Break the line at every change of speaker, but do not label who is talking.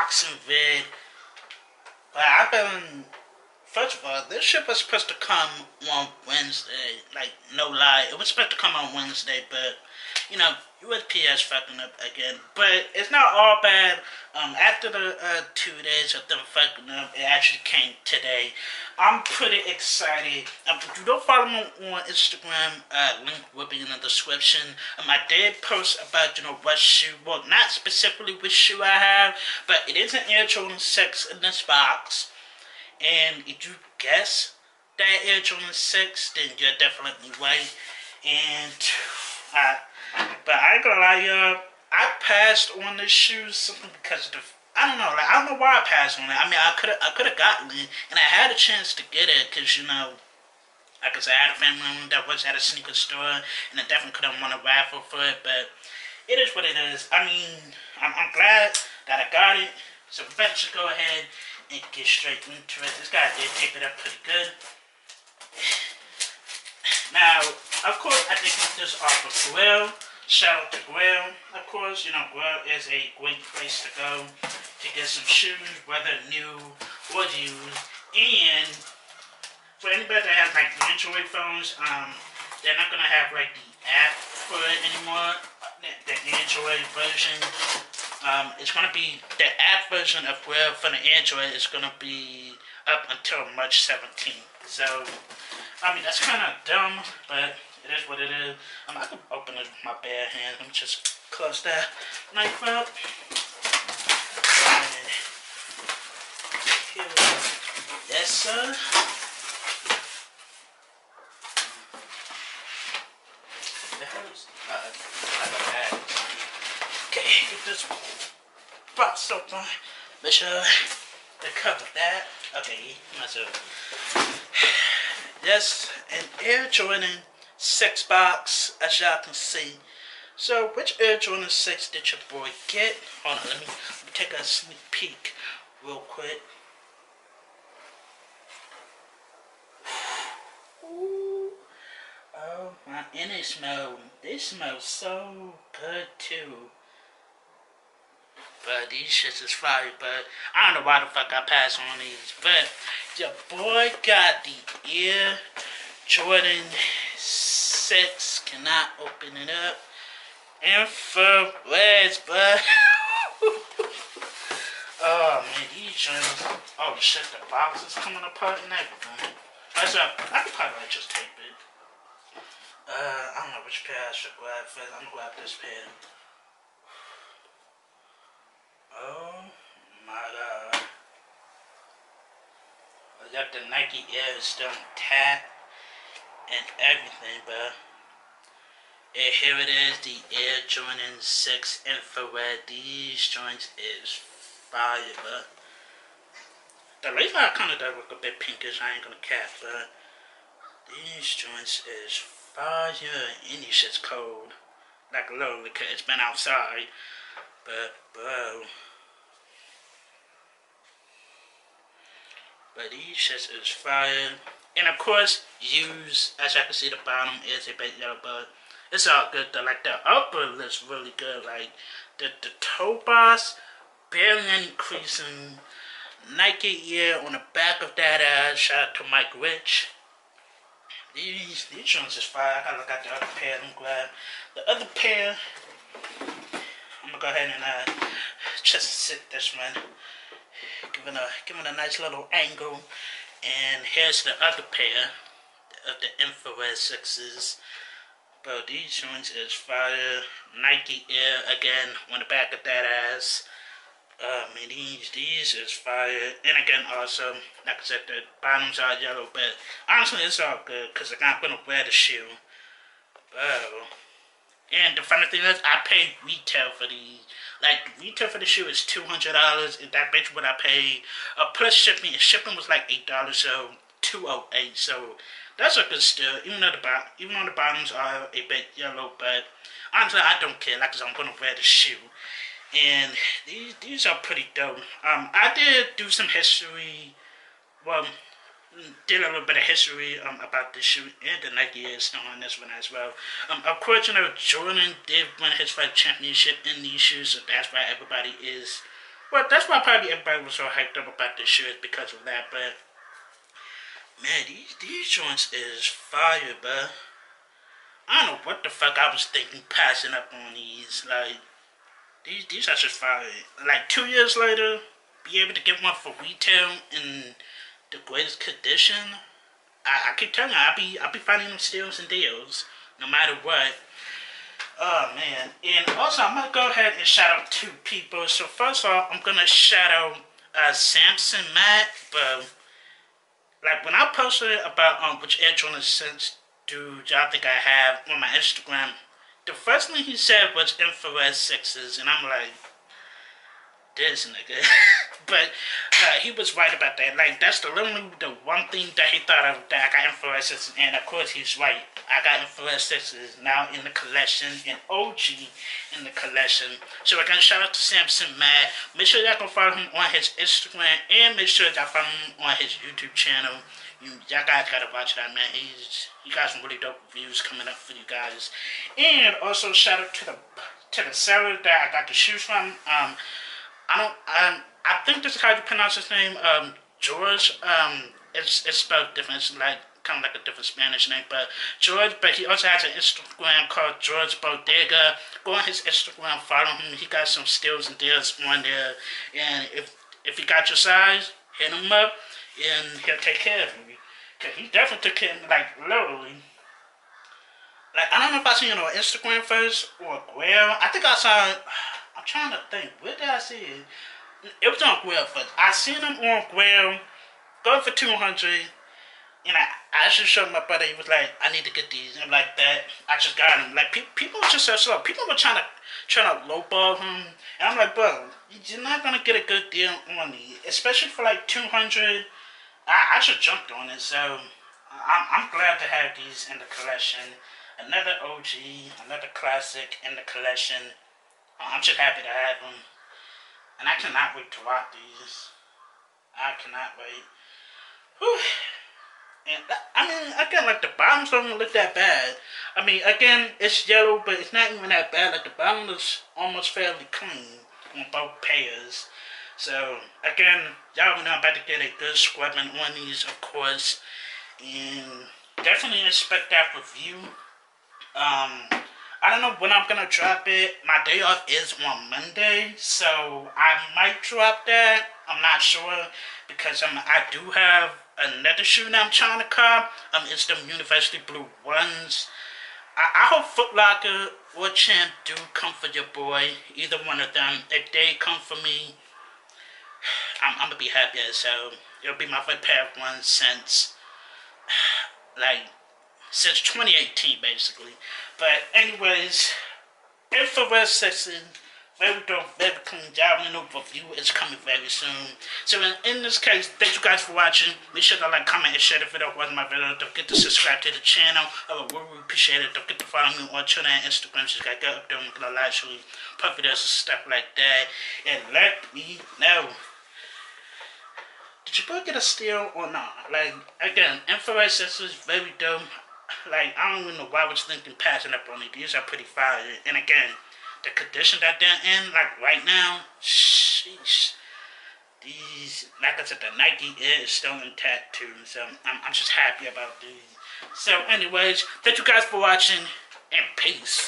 boxing vid. But I've been. First of all, this shit was supposed to come on Wednesday. Like, no lie. It was supposed to come on Wednesday, but, you know, USPS fucking up again. But it's not all bad. After the 2 days of them fucking up, it actually came today. I'm pretty excited. If you don't follow me on Instagram, link will be in the description. I did post about, you know, what shoe, well, not specifically which shoe I have, but it is an Air Jordan 6 in this box. And if you guess that Air Jordan 6, then you're definitely right. And, but I ain't gonna lie, y'all, I passed on this shoe simply because of the, I don't know why I passed on it. I mean, I could've gotten it, and I had a chance to get it, because, you know, like I said, I had a family member that was at a sneaker store, and I definitely could've won a raffle for it, but it is what it is. I mean, I'm glad that I got it, so let's just go ahead and get straight into it. This guy did take it up pretty good. Now, of course, I did get this off of Grail. Shout out to Grail. Of course, you know, Grail is a great place to go to get some shoes, whether new or used. And for anybody that has like Android phones, they're not gonna have like the app for it anymore. The Android version. It's going to be, the app version of Grail for the Android is going to be up until March 17th. So, I mean, that's kind of dumb, but it is what it is. I can open it with my bare hand. Let me just close that knife up. And here we go. Yes, sir. It hurts. I got that. Okay, get this box open. Make sure to cover that. Okay, myself. Yes, an Air Jordan 6 box, as y'all can see. So, which Air Jordan 6 did your boy get? Hold on, let me take a sneak peek real quick. Ooh. Oh my, and they smell so good too. But these shits is fire, but I don't know why the fuck I passed on these. But your boy got the Air Jordan 6. Cannot open it up. Infrared, but oh man, these joints. Oh shit, the box is coming apart and everything. That's up. I could probably just tape it. I don't know which pair I should grab first. I'm gonna grab this pair. Oh my god. I got the Nike Air still intact and everything, but here it is, the Air Jordan 6 Infrared. These joints is fire, but the lace line kind of does look a bit pinkish, I ain't gonna cap, but these joints is fire, and these shit's cold. Like literally, cause it's been outside, but bro. But these shits is fire. And of course, use, as I can see, the bottom is a bit yellow, but it's all good though. Like the upper looks really good. Like the toe box, barely any creasing. Nike Air on the back of that ass. Shout out to Mike Rich. These ones is fire. I gotta look at the other pair. Let me grab the other pair. I'm gonna go ahead and just sit this one. Give it a nice little angle. And here's the other pair of the Infrared 6s. Bro, these joints is fire. Nike Air again on the back of that ass. Man, these is fire. And again, also, like I said, the bottoms are yellow, but honestly, it's all good because I'm not gonna wear the shoe. Bro. And the funny thing is, I paid retail for these. Like, retail for the shoe is $200, and that bitch what I paid. Plus shipping, and shipping was like $8, so $208. So that's a good steal. Even though the bottoms are a bit yellow, but honestly, I don't care. Like, 'cause I'm gonna wear the shoe. And these are pretty dope. I did do some history. Well, did a little bit of history about this shoe, and the Nike is still on this one as well. Of course, you know, Jordan did win his first championship in these shoes, so that's why everybody is Well, that's why probably everybody was so hyped up about this shit because of that. But man, these joints is fire, bro. I don't know what the fuck I was thinking passing up on these. Like these are just fire. Like 2 years later, be able to get one for retail in the greatest condition. I keep telling you, I be finding them steals and deals no matter what. Oh man. And also I'm gonna go ahead and shout out two people. So first of all, I'm gonna shout out Samson Matt, but like when I posted about which Air Jordan sense do y'all think I have on my Instagram, the first thing he said was infrared sixes, and I'm like, this nigga. But he was right about that. Like, that's literally the one thing that he thought of that I got infrared sixes, and of course he's right. I got infrared sixes now in the collection, and OG in the collection. So again, shout out to Samson Matt. Make sure y'all go follow him on his Instagram, and make sure y'all follow him on his YouTube channel. Y'all guys gotta watch that, man. He got some really dope reviews coming up for you guys. And also shout out to the seller that I got the shoes from. I think this is how you pronounce his name. George. It's spelled different. It's like kind of like a different Spanish name, but George. But he also has an Instagram called George Bodega. Go on his Instagram, follow him. He got some steals and deals on there. And if he got your size, hit him up, and he'll take care of you. Cause he definitely took care of me, like literally. Like I don't know if I seen it on Instagram first or Grail. I think I saw it. I'm trying to think. Where did I see it? It was on Grail first. I seen him on Grail, going for 200, and I actually showed my brother. He was like, "I need to get these," and like that. I just got him. Like people were just so slow. People were trying to lowball him, and I'm like, bro, you're not gonna get a good deal on these, especially for like 200. I just jumped on it, so I'm glad to have these in the collection. Another OG, another classic in the collection. I'm just happy to have them. And I cannot wait to rock these. I cannot wait. Whew. And I mean, again, like the bottoms don't even look that bad. I mean, again, it's yellow, but it's not even that bad. Like the bottom is almost fairly clean on both pairs. So again, y'all know I'm about to get a good scrubbing on these, of course, and definitely expect that review. I don't know when I'm gonna drop it. My day off is on Monday, so I might drop that. I'm not sure because I do have another shoe that I'm trying to cop. It's the University Blue ones. I hope Foot Locker or Champ do come for your boy. Either one of them. If they come for me, I'm gonna be happy as hell. It'll be my first pair of ones since 2018, basically. But anyways, infrared sexy, very dope, very clean job. And the review is coming very soon. So in this case, thank you guys for watching. Make sure to like, comment, and share the video if it wasn't my video. Don't forget to subscribe to the channel. I would really appreciate it. Don't forget to follow me on Twitter and Instagram. Just gotta get up there and get a live show, pop videos and stuff like that. And let me know. Did you both get a steal or not? Like, again, infrared sensors, very dope. Like, I don't even know why I was thinking passing up on it. These are pretty fire. And again, the condition that they're in, like right now, sheesh. These, like I said, the Nike is still intact too. So I'm just happy about these. So anyways, thank you guys for watching, and peace.